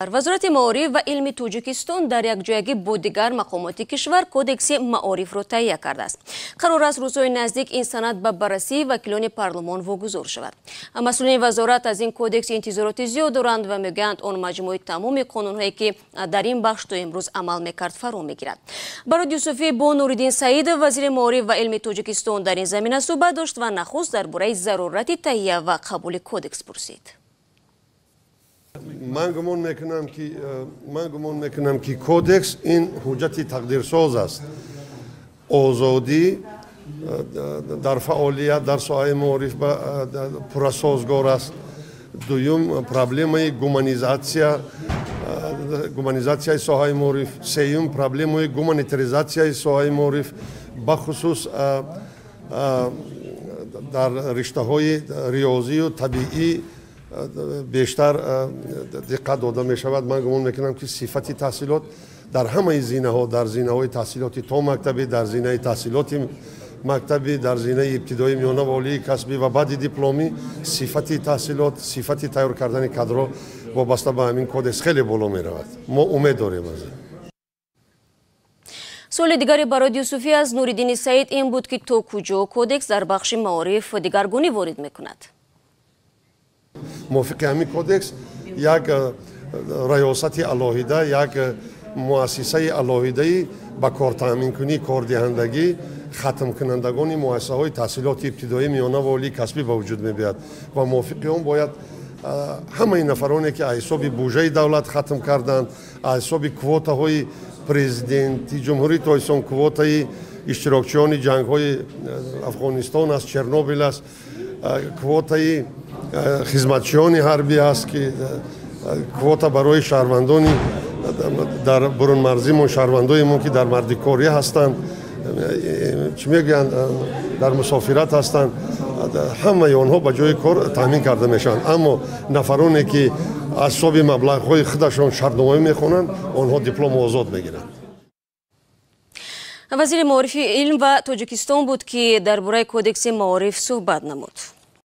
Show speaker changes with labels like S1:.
S1: вазорати маориф ва илми Тоҷикистон дар якҷоягӣ бо дигар мақомоти кишвар кодекси маорифро таҳия кардааст. Қарор аст рӯзҳои наздик ин санад ба баррасӣ вакилони парлумон вогузор шавад. масъулини вазорат аз ин кодекс интизороти зиёд доранд ва мегӯянд он маҷмӯи тамоми қонунҳое ки дар ин бахш то имрӯз амал мекард фаро мегирад. Барои Юсуфӣ бо Нуриддин Саид вазири маориф ва илми Тоҷикистон дар ин замина суҳбат дошт ва нахуст дар бораи зарурати таҳия ва қабули кодекс пурсид.
S2: من گمان میکنم که کودکس این حجت تقدیرساز است. آزادی در فعالیت در ساحه معارف پرسازگار است. دوم پرابلم گومانیزاسیای ساحه معارف. سوم پرابلم گومانیتریزاسیای ساحه معارف بخصوص در رشته‌های ریاضی و طبیعی بیشتر دقت داده می شود. من گمان میکنم که صفت تحصیلات در همه زینه‌ها، در زینه‌های تحصیلاتی تا مکتبی، در زینه تحصیلات مکتبی، در زینه ابتدایی، میانه و عالی کسبی و بعد دیپلمی، صفت تحصیلات، صفت تیار کردن کادر وابسته به همین کودکس خیلی بالا می رود. ما امید داریم از این. سوال دیگری برای یوسفی از نوریددین سعید این بود که تا کجا کودکس در بخش معارف دیگرگونی وارد میکند؟ موافق همین کودکس یک ریاست علاهیده، یک مؤسسه علاهیده با کار تامین کنی کاردهندگی ختم کنندگان مؤسسه های تحصیلات ابتدایی، میانه و عالی کسبی به وجود می‌آید و موافق آن باید همه نفرانی که حساب بودجه دولت ختم کردند، حساب کوتا های پرزیدنتی جمهوری تویسان، کوتای اشتراکچیان جنگ های افغانستان است، چرنوبیل است، کوتای خدمتچیان حربی است که کوتا برای شهروندان در برون مرزی ما، شهروندانمون که در مردکاری هستند، چی میگن در مسافرت هستند، همه آنها به جای کار تامین کرده میشن. اما نفرانی که از حساب مبلغ‌های خودشان شرطنامه میخونند آنها دیپلم آزاد میگیرند. وزیر معارف علم و توجیکستان بود که درباره کودکس معارف صحبت نمود.